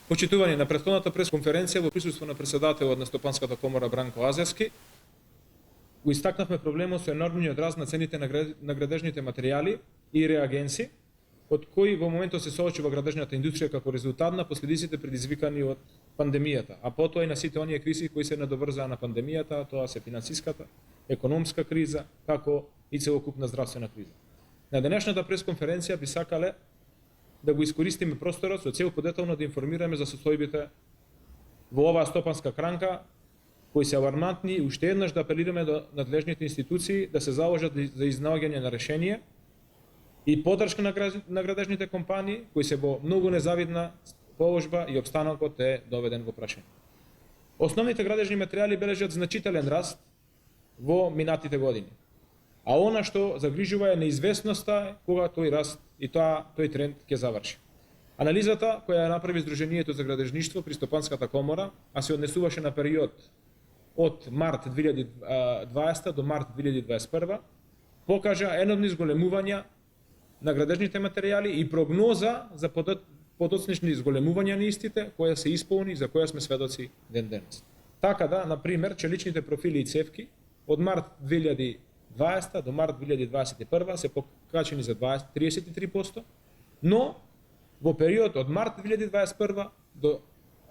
Почитувани, на претходната пресконференција во присуство на председателот на Стопанската комора Бранко Азевски, го истакнавме проблемот со енормниот раст на цените на градежните материјали и реагенси, од кои во моментот се соочува градежната индустрија како резултат на последиците предизвикани од пандемијата, а потоа и на сите оние кризи кои се надоврзаа на пандемијата, тоа се финансиската, економска криза, како и целокупна здравствена криза. На денешната пресконференција би сакале да го искористиме просторот со цел подетално да информираме за состојбите во оваа стопанска кранка, кои се алармантни и уште еднаш да апелираме до надлежните институции да се заложат за изнаоѓање на решение и поддршка на градежните компании, кои се во многу незавидна положба и обстанокот е доведен во прашање. Основните градежни материјали бележат значителен раст во минатите години. А она што загрижува е неизвестноста кога тој раст и тој тренд ќе заврши. Анализата која ја направи Сдруженијето за градежништво при Стопанската комора, а се однесуваше на период од март 2020 до март 2021, покажа енормни зголемувања на градежните материјали и прогноза за подоцнични зголемувања на истите, која се исполни и за која сме сведоци ден денес. Така да, на пример, челичните профили и цевки од март 2020 до март 2021 се покачени за 33%, но во период од март 2021 до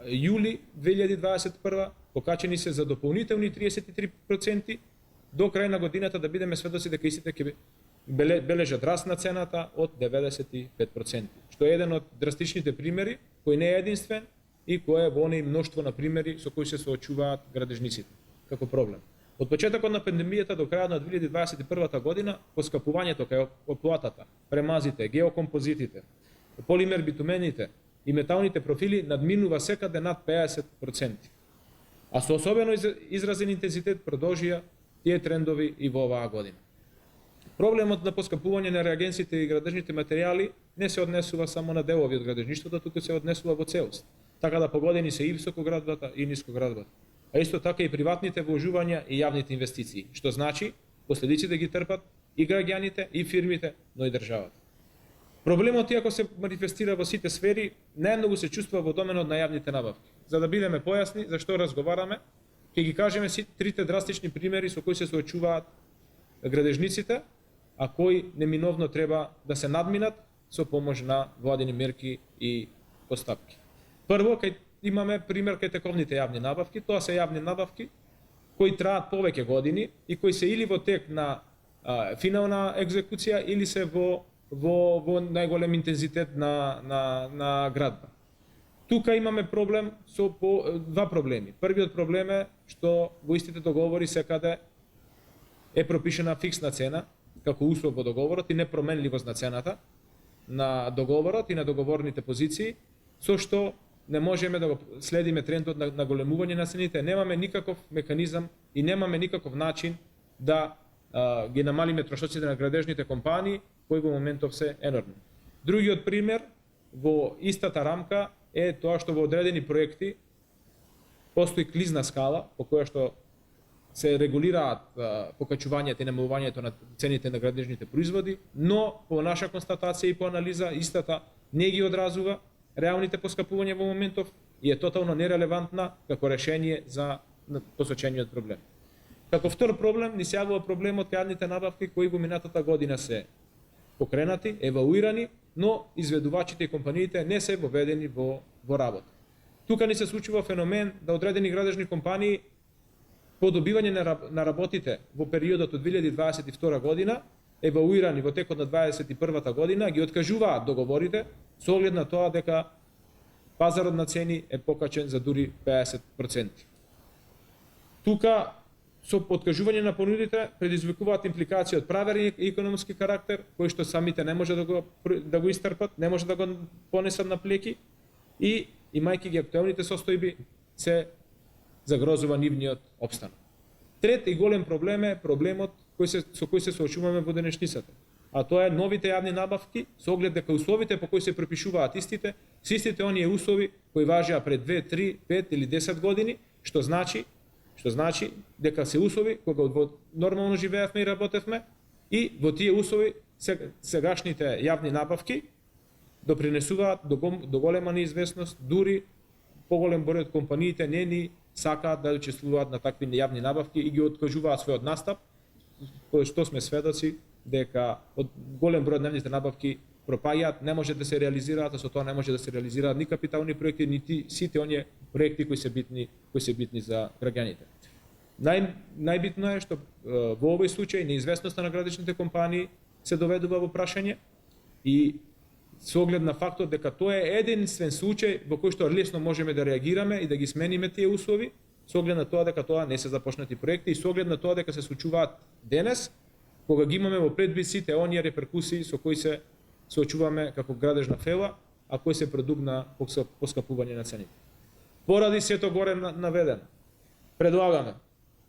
јули 2021 покачени се за дополнителни 33%, до крај на годината да бидеме сведоци дека истите ќе бележат раст на цената од 95%, што е еден од драстичните примери, кој не е единствен и кој е во оние мноштво на примери со кои се соочуваат градежниците како проблем. Од почетокот на пандемијата до крајот на 2021 година, поскапувањето кај оплатата, премазите, геокомпозитите, полимер битумените и металните профили надминува секаде над 50%. А со особено изразен интензитет продолжија тие трендови и во оваа година. Проблемот на поскапување на реагенсите и градежните материјали не се однесува само на делови од градежништвото, туку се однесува во целост. Така да погодени се и високоградбата и нискоградбата. А исто така и приватните вложувања и јавните инвестиции, што значи последиците ги трпат и граѓаните, и фирмите, но и државата. Проблемот, иако се манифестира во сите сфери, најмногу се чувствува во доменот на јавните набавки. За да бидеме појасни за што разговараме, ќе ги кажеме трите драстични примери со кои се соочуваат градежниците, а кои неминовно треба да се надминат со помош на владини мерки и постапки. Прво, имаме пример кај тековните јавни набавки. Тоа се јавни набавки кои траат повеќе години и кои се или во тек на финална екзекуција или се во најголем интензитет на градба. Тука имаме проблем со два проблеми. Првиот проблем е што во истите договори секаде е пропишена фиксна цена како услов во договорот и непроменливост на цената на договорот и на договорните позиции, со што не можеме да го следиме трендот на големување на цените, немаме никаков механизам и немаме никаков начин да ги намалиме трошоците на градежните компании, кои во моментов се енормни. Другиот пример во истата рамка е тоа што во одредени проекти постои клизна скала по која што се регулираат покачувањето и намалувањето на цените на градежните производи, но по наша констатација и по анализа истата не ги одразува реалните поскапувања во моментов и е тотално нерелевантна како решение за посочениот проблем. Како втор проблем ни се јавува проблемот кај јавните набавки кои во минатата година се покренати, евалуирани, но изведувачите и компаниите не се воведени во работа. Тука ни се случува феномен да одредени градежни компании по добивање на работите во периодот од 2022 година, евалуирани во текот на 2021 година, ги откажуваат договорите со оглед на тоа дека пазарот на цени е покачен за дури 50%. Тука со откажување на понудите предизвикуваат импликации од правен и економски карактер, кои што самите не може да го истрпат, не може да го понесат на плеки и имајќи ги актуелните состојби се загрозува нивниот опстанок. Трет и голем проблем е проблемот со кој се соочуваме во денешницата, а тоа е новите јавни набавки со оглед дека условите по кои се препишуваат истите, се истите оние услови кои важеа пред 2, 3, 5 или 10 години, што значи дека се услови кога во нормално живеевме и работевме и во тие услови сегашните јавни набавки допринесуваат до голема неизвестност, дури поголем број од компаниите не ни сакаат да учествуваат на такви јавни набавки и ги откажуваат својот настап, кој што сме сведоци дека од голем број од нивните набавки пропаѓаат, не може да се реализираат, а со тоа не може да се реализираат ни капитални проекти, нити сите оние проекти кои се битни за граѓаните. Најбитно е што во овој случај неизвестноста на градичните компании се доведува во прашање и со оглед на фактот дека тоа е единствен случај во кој што лесно можеме да реагираме и да ги смениме тие услови, со оглед на тоа дека тоа не се започнати проекти и со оглед на тоа дека се случуваат денес, кога ги имаме во предвид сите оние реперкусии со кои се соочуваме како градежна фела, а кој се продукт на поскапување на цените. Поради сето горе наведено, предлагаме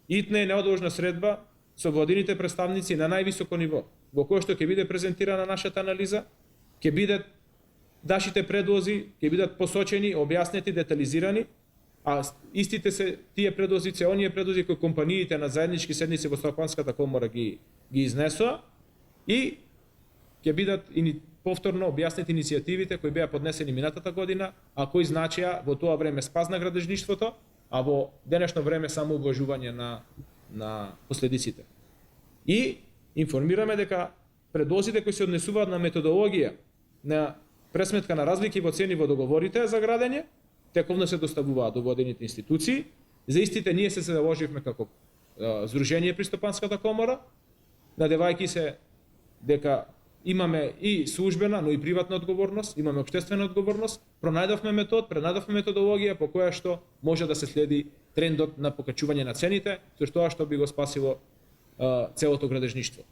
итна и неодложна средба со владините представници на највисоко ниво, во кој што ќе биде презентирана нашата анализа, ќе бидат нашите предлози, ќе бидат посочени, објаснети, детализирани, а истите се тие предлози, оние предлози кои компаниите на заеднички седници во Стопанската комора ги изнесоа и ќе бидат повторно објаснети иницијативите кои беа поднесени минатата година, а кои значеа во тоа време спас на градежништвото, а во денешно време само убlažување на последиците. И информираме дека предлозите кои се однесуваат на методологија на пресметка на разлики во цени во договорите за градење, тековно се доставуваат до владините институции. За истите ние се заложивме како Здружение при Стопанската комора, надевајќи се дека имаме и службена, но и приватна одговорност, имаме општествена одговорност, пронајдовме метод, пренајдовме методологија по која што може да се следи трендот на покачување на цените, со тоа што би го спасило целото градежништво.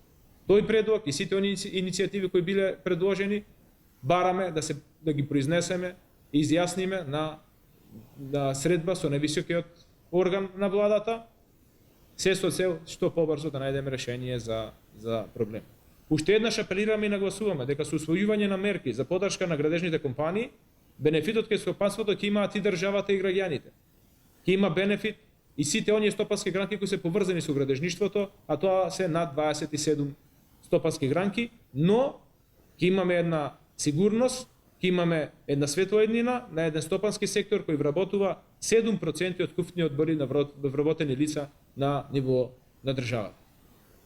Тој предлог и сите оние иницијативи кои биле предложени, бараме да ги произнесеме и изјасниме на средба со највисокиот орган на владата, се со цел што побрзо да најдеме решение за проблем. Уште еднаш апелираме и нагласуваме дека со усвојување на мерки за поддршка на градежните компании, бенефитот кај стопанството ќе имаат и државата и граѓаните. Ќе има бенефит и сите оние стопански гранки кои се поврзани со градежништвото, а тоа се над 27 стопански гранки, но ќе имаме една сигурност, ќе имаме една светла еднина на еден стопански сектор кој вработува 7% од куфниот број на вработени лица на ниво на државата.